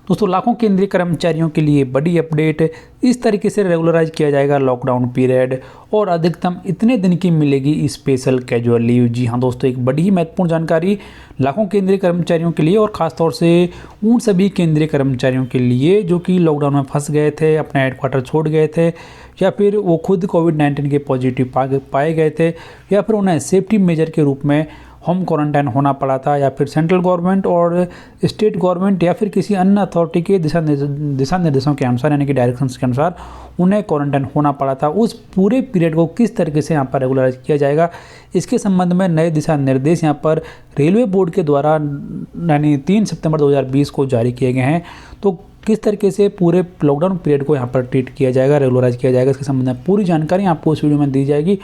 दोस्तों लाखों केंद्रीय कर्मचारियों के लिए बड़ी अपडेट। इस तरीके से रेगुलराइज किया जाएगा लॉकडाउन पीरियड और अधिकतम इतने दिन की मिलेगी स्पेशल कैजुअल लीव। जी हाँ दोस्तों, एक बड़ी ही महत्वपूर्ण जानकारी लाखों केंद्रीय कर्मचारियों के लिए और ख़ासतौर से उन सभी केंद्रीय कर्मचारियों के लिए जो कि लॉकडाउन में फंस गए थे, अपना हेडक्वार्टर छोड़ गए थे, या फिर वो खुद कोविड-19 के पॉजिटिव पाए गए थे, या फिर उन्हें सेफ्टी मेजर के रूप में होम क्वारंटाइन होना पड़ा था, या फिर सेंट्रल गवर्नमेंट और स्टेट गवर्नमेंट या फिर किसी अन्य अथॉरिटी के दिशा निर्देशों के अनुसार यानी कि डायरेक्शंस के अनुसार उन्हें क्वारंटाइन होना पड़ा था। उस पूरे पीरियड को किस तरीके से यहाँ पर रेगुलराइज किया जाएगा, इसके संबंध में नए दिशा निर्देश यहाँ पर रेलवे बोर्ड के द्वारा यानी 3 सितंबर 2020 को जारी किए गए हैं। तो किस तरीके से पूरे लॉकडाउन पीरियड को यहाँ पर ट्रीट किया जाएगा, रेगुलराइज किया जाएगा, इसके संबंध में पूरी जानकारी आपको इस वीडियो में दी जाएगी।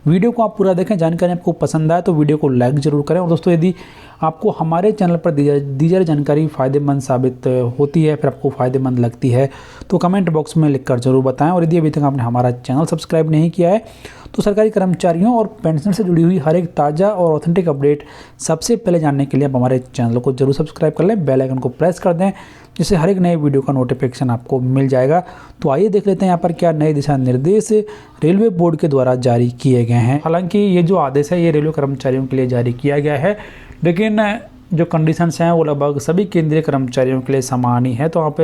वीडियो को आप पूरा देखें, जानकारी आपको पसंद आए तो वीडियो को लाइक जरूर करें। और दोस्तों यदि आपको हमारे चैनल पर दी जा रही जानकारी फ़ायदेमंद साबित होती है, फिर आपको फ़ायदेमंद लगती है, तो कमेंट बॉक्स में लिखकर जरूर बताएं। और यदि अभी तक आपने हमारा चैनल सब्सक्राइब नहीं किया है तो सरकारी कर्मचारियों और पेंशन से जुड़ी हुई हर एक ताज़ा और ऑथेंटिक अपडेट सबसे पहले जानने के लिए आप हमारे चैनल को जरूर सब्सक्राइब कर लें, बेल आइकन को प्रेस कर दें, जिससे हर एक नए वीडियो का नोटिफिकेशन आपको मिल जाएगा। तो आइए देख लेते हैं यहाँ पर क्या नए दिशा निर्देश रेलवे बोर्ड के द्वारा जारी किए गए हैं। हालांकि ये जो आदेश है ये रेलवे कर्मचारियों के लिए जारी किया गया है, लेकिन जो कंडीशंस हैं वो लगभग सभी केंद्रीय कर्मचारियों के लिए समान ही है। तो आप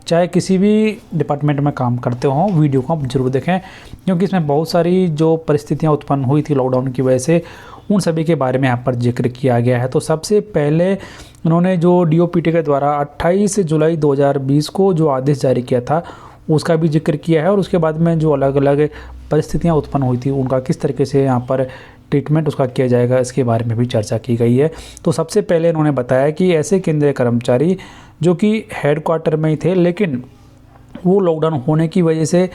चाहे किसी भी डिपार्टमेंट में काम करते हो, वीडियो को आप जरूर देखें, क्योंकि इसमें बहुत सारी जो परिस्थितियां उत्पन्न हुई थी लॉकडाउन की वजह से, उन सभी के बारे में यहाँ पर जिक्र किया गया है। तो सबसे पहले उन्होंने जो डीओपीटी के द्वारा 28 जुलाई 2020 को जो आदेश जारी किया था उसका भी जिक्र किया है, और उसके बाद में जो अलग अलग परिस्थितियाँ उत्पन्न हुई थी उनका किस तरीके से यहाँ पर ट्रीटमेंट उसका किया जाएगा इसके बारे में भी चर्चा की गई है। तो सबसे पहले इन्होंने बताया कि ऐसे केंद्रीय कर्मचारी जो कि हेडक्वार्टर में ही थे लेकिन वो लॉकडाउन होने की वजह से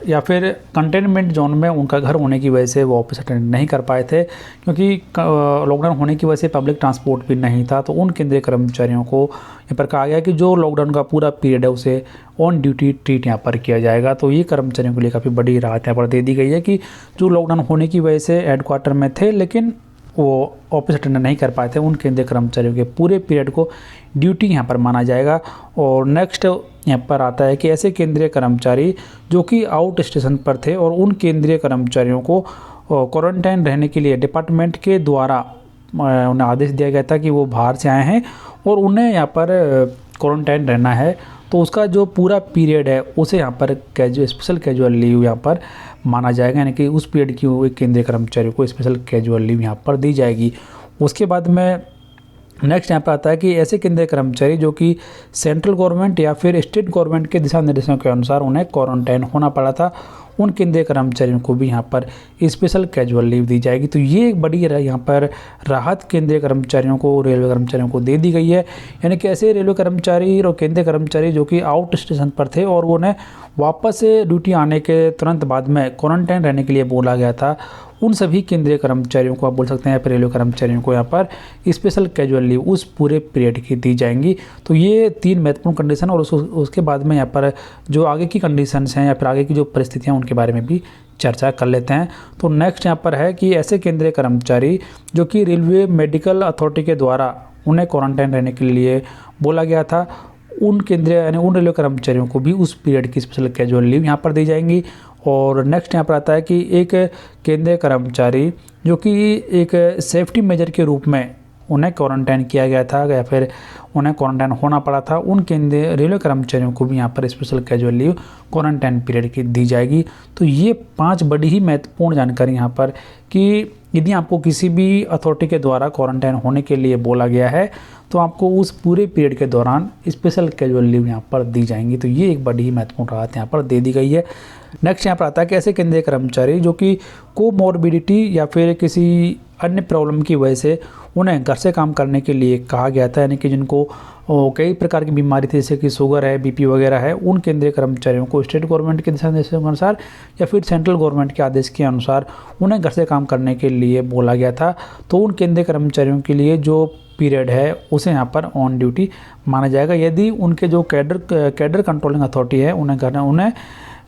या फिर कंटेनमेंट जोन में उनका घर होने की वजह से वो ऑफिस अटेंड नहीं कर पाए थे, क्योंकि लॉकडाउन होने की वजह से पब्लिक ट्रांसपोर्ट भी नहीं था। तो उन केंद्रीय कर्मचारियों को यहाँ पर कहा गया कि जो लॉकडाउन का पूरा पीरियड है उसे ऑन ड्यूटी ट्रीट यहाँ पर किया जाएगा। तो ये कर्मचारियों के लिए काफ़ी बड़ी राहत यहाँ पर दे दी गई है कि जो लॉकडाउन होने की वजह से हेडक्वार्टर में थे लेकिन वो ऑफिस अटेंड नहीं कर पाए थे, उन केंद्रीय कर्मचारियों के पूरे पीरियड को ड्यूटी यहाँ पर माना जाएगा। और नेक्स्ट यहाँ पर आता है कि ऐसे केंद्रीय कर्मचारी जो कि आउट स्टेशन पर थे और उन केंद्रीय कर्मचारियों को क्वारंटाइन रहने के लिए डिपार्टमेंट के द्वारा उन्हें आदेश दिया गया था कि वो बाहर से आए हैं और उन्हें यहाँ पर क्वारंटाइन रहना है, तो उसका जो पूरा पीरियड है उसे यहाँ पर स्पेशल कैजुअल लीव यहाँ पर माना जाएगा, यानी कि उस पीरियड की केंद्रीय कर्मचारियों को स्पेशल कैजुअल लीव यहाँ पर दी जाएगी। उसके बाद में नेक्स्ट यहाँ पर आता है कि ऐसे केंद्रीय कर्मचारी जो कि सेंट्रल गवर्नमेंट या फिर स्टेट गवर्नमेंट के दिशा निर्देशों के अनुसार उन्हें क्वारंटाइन होना पड़ा था, उन केंद्रीय कर्मचारियों को भी यहाँ पर स्पेशल कैजुअल लीव दी जाएगी। तो ये एक बड़ी यहाँ पर राहत केंद्रीय कर्मचारियों को, रेलवे कर्मचारियों को दे दी गई है। यानी कि ऐसे रेलवे कर्मचारी और केंद्रीय कर्मचारी जो कि आउट स्टेशन पर थे और उन्हें वापस ड्यूटी आने के तुरंत बाद में क्वारंटाइन रहने के लिए बोला गया था, उन सभी केंद्रीय कर्मचारियों को आप बोल सकते हैं, फिर रेलवे कर्मचारियों को यहाँ पर स्पेशल कैजुअल लीव उस पूरे पीरियड की दी जाएंगी। तो ये 3 महत्वपूर्ण कंडीशन, और उसके बाद में यहाँ पर जो आगे की कंडीशंस हैं या फिर आगे की जो परिस्थितियाँ उनके बारे में भी चर्चा कर लेते हैं। तो नेक्स्ट यहाँ पर है कि ऐसे केंद्रीय कर्मचारी जो कि रेलवे मेडिकल अथॉरिटी के द्वारा उन्हें क्वारंटाइन रहने के लिए बोला गया था, उन केंद्रीय यानी उन रेलवे कर्मचारियों को भी उस पीरियड की स्पेशल कैजुअल लीव यहाँ पर दी जाएंगी। और नेक्स्ट यहाँ पर आता है कि एक केंद्रीय कर्मचारी जो कि एक सेफ्टी मेजर के रूप में उन्हें क्वारंटाइन किया गया था या फिर उन्हें क्वारंटाइन होना पड़ा था, उन केंद्रीय रेलवे कर्मचारियों को भी यहाँ पर special casual leave quarantine period की दी जाएगी। तो ये 5 बड़ी ही महत्वपूर्ण जानकारी यहाँ पर कि यदि आपको किसी भी अथॉरिटी के द्वारा क्वारंटाइन होने के लिए बोला गया है तो आपको उस पूरे पीरियड के दौरान स्पेशल कैजुअल लीव यहाँ पर दी जाएंगी। तो ये एक बड़ी ही महत्वपूर्ण राहत यहाँ पर दे दी गई है। नेक्स्ट यहाँ पर आता है कि ऐसे केंद्रीय कर्मचारी जो कि कोमॉर्बिडिटी या फिर किसी अन्य प्रॉब्लम की वजह से उन्हें घर से काम करने के लिए कहा गया था, यानी कि जिनको कई प्रकार की बीमारी थी जैसे कि शुगर है, बीपी वगैरह है, उन केंद्रीय कर्मचारियों को स्टेट गवर्नमेंट के दिशा निर्देशों के अनुसार या फिर सेंट्रल गवर्नमेंट के आदेश के अनुसार उन्हें घर से काम करने के लिए बोला गया था। तो उन केंद्रीय कर्मचारियों के लिए जो पीरियड है उसे यहाँ पर ऑन ड्यूटी माना जाएगा। यदि उनके जो कैडर कंट्रोलिंग अथॉरिटी है उन्हें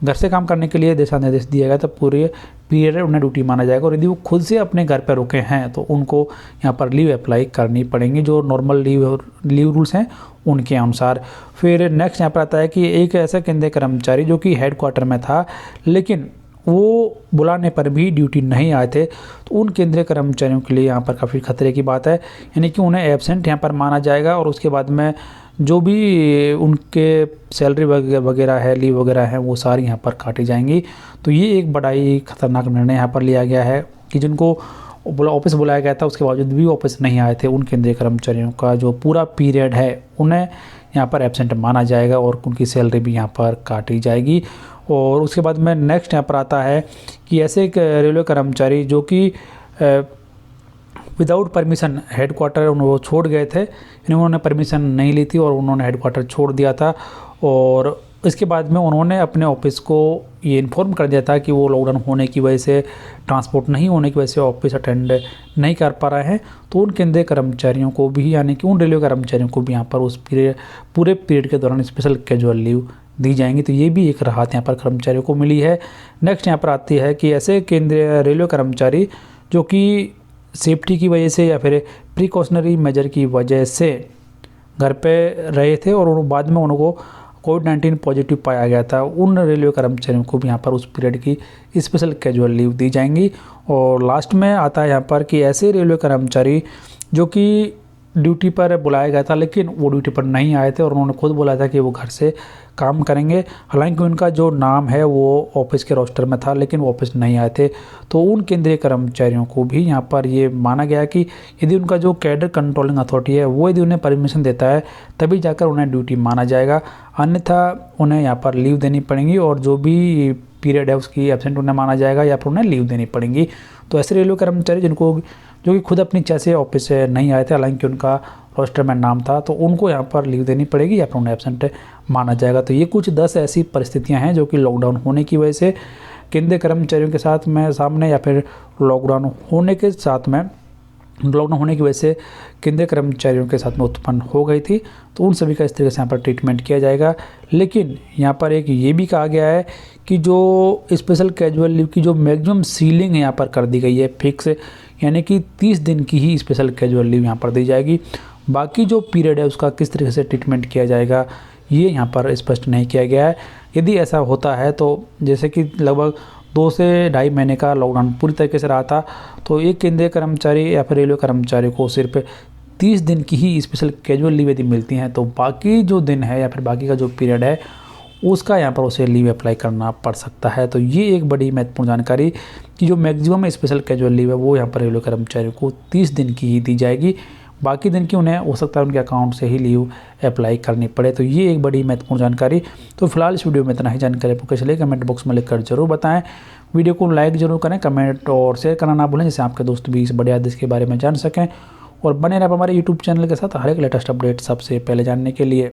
घर से काम करने के लिए दिशा निर्देश दिया गया तो पूरे पीरियड उन्हें ड्यूटी माना जाएगा। और यदि वो खुद से अपने घर पर रुके हैं तो उनको यहाँ पर लीव अप्लाई करनी पड़ेंगी। जो नॉर्मल लीव रूल्स हैं उनके अनुसार। फिर नेक्स्ट यहाँ पर आता है कि एक ऐसा केंद्रीय कर्मचारी जो कि हेडक्वार्टर में था लेकिन वो बुलाने पर भी ड्यूटी नहीं आए थे, तो उन केंद्रीय कर्मचारियों के लिए यहाँ पर काफ़ी खतरे की बात है, यानी कि उन्हें एब्सेंट यहाँ पर माना जाएगा और उसके बाद में जो भी उनके सैलरी वगैरह है, लीव वगैरह है, वो सारी यहाँ पर काटी जाएंगी। तो ये एक बड़ा ही खतरनाक निर्णय यहाँ पर लिया गया है कि जिनको ऑफिस बुलाया गया था उसके बावजूद भी ऑफिस नहीं आए थे, उन केंद्रीय कर्मचारियों का जो पूरा पीरियड है उन्हें यहाँ पर एब्सेंट माना जाएगा और उनकी सैलरी भी यहाँ पर काटी जाएगी। और उसके बाद में नेक्स्ट यहाँ पर आता है कि ऐसे एक रेलवे कर्मचारी जो कि विदाउट परमिशन हेडक्वार्टर वो छोड़ गए थे, यानी उन्होंने परमिशन नहीं ली थी और उन्होंने हेडक्वार्टर छोड़ दिया था और इसके बाद में उन्होंने अपने ऑफिस को ये इन्फॉर्म कर दिया था कि वो लॉकडाउन होने की वजह से, ट्रांसपोर्ट नहीं होने की वजह से ऑफिस अटेंड नहीं कर पा रहे हैं। तो उन केंद्रीय कर्मचारियों को भी, यानी कि उन रेलवे कर्मचारियों को भी यहाँ पर उस पूरे पीरियड के दौरान स्पेशल कैजुअल लीव दी जाएंगी। तो ये भी एक राहत यहाँ पर कर्मचारियों को मिली है। नेक्स्ट यहाँ पर आती है कि ऐसे केंद्रीय रेलवे कर्मचारी जो कि सेफ्टी की वजह से या फिर प्रिकॉशनरी मेजर की वजह से घर पे रहे थे और बाद में उनको कोविड-19 पॉजिटिव पाया गया था, उन रेलवे कर्मचारियों को भी यहाँ पर उस पीरियड की स्पेशल कैजुअल लीव दी जाएंगी। और लास्ट में आता है यहाँ पर कि ऐसे रेलवे कर्मचारी जो कि ड्यूटी पर बुलाया गया था लेकिन वो ड्यूटी पर नहीं आए थे और उन्होंने खुद बोला था कि वो घर से काम करेंगे, हालांकि उनका जो नाम है वो ऑफिस के रोस्टर में था लेकिन वो ऑफिस नहीं आए थे। तो उन केंद्रीय कर्मचारियों को भी यहाँ पर ये माना गया कि यदि उनका जो कैडर कंट्रोलिंग अथॉरिटी है वो यदि उन्हें परमिशन देता है तभी जाकर उन्हें ड्यूटी माना जाएगा, अन्यथा उन्हें यहाँ पर लीव देनी पड़ेगी और जो भी पीरियड है उसकी एब्सेंट उन्हें माना जाएगा या फिर उन्हें लीव देनी पड़ेगी। तो ऐसे रेलवे कर्मचारी जो कि खुद अपनी इच्छा से ऑफिस से नहीं आए थे, हालांकि उनका रोस्टर में नाम था, तो उनको यहाँ पर लीव देनी पड़ेगी या फिर उन्हें एब्सेंट माना जाएगा। तो ये कुछ 10 ऐसी परिस्थितियाँ हैं जो कि लॉकडाउन होने की वजह से केंद्रीय कर्मचारियों के साथ में सामने या फिर लॉकडाउन होने की वजह से केंद्रीय कर्मचारियों के साथ में उत्पन्न हो गई थी। तो उन सभी का इस तरीके से यहाँ पर ट्रीटमेंट किया जाएगा। लेकिन यहाँ पर एक ये भी कहा गया है कि जो स्पेशल कैजुअल लीव की जो मैक्सिमम सीलिंग यहाँ पर कर दी गई है फिक्स, यानी कि 30 दिन की ही स्पेशल कैजुअल लीव यहाँ पर दी जाएगी। बाकी जो पीरियड है उसका किस तरीके से ट्रीटमेंट किया जाएगा ये यहाँ पर स्पष्ट नहीं किया गया है। यदि ऐसा होता है तो जैसे कि लगभग 2 से 2.5 महीने का लॉकडाउन पूरी तरीके से रहा था, तो एक केंद्रीय कर्मचारी या फिर रेलवे कर्मचारी को सिर्फ 30 दिन की ही स्पेशल कैजुअल लीव यदि मिलती हैं तो बाकी जो दिन है या फिर बाकी का जो पीरियड है उसका यहाँ पर उसे लीव अप्लाई करना पड़ सकता है। तो ये एक बड़ी महत्वपूर्ण जानकारी कि जो मैक्सिमम स्पेशल कैजुअल लीव है वो यहाँ पर रेलवे कर्मचारियों को 30 दिन की ही दी जाएगी, बाकी दिन की उन्हें हो सकता है उनके अकाउंट से ही लीव अप्लाई करनी पड़े। तो ये एक बड़ी महत्वपूर्ण जानकारी। तो फिलहाल इस वीडियो में इतना ही जानकारी आपको कैसे लगी कमेंट बॉक्स में लिखकर जरूर बताएं। वीडियो को लाइक जरूर करें, कमेंट और शेयर करना ना भूलें, जिससे आपके दोस्त भी इस बड़े आदेश के बारे में जान सकें और बने रहें हमारे यूट्यूब चैनल के साथ हर एक लेटेस्ट अपडेट सबसे पहले जानने के लिए।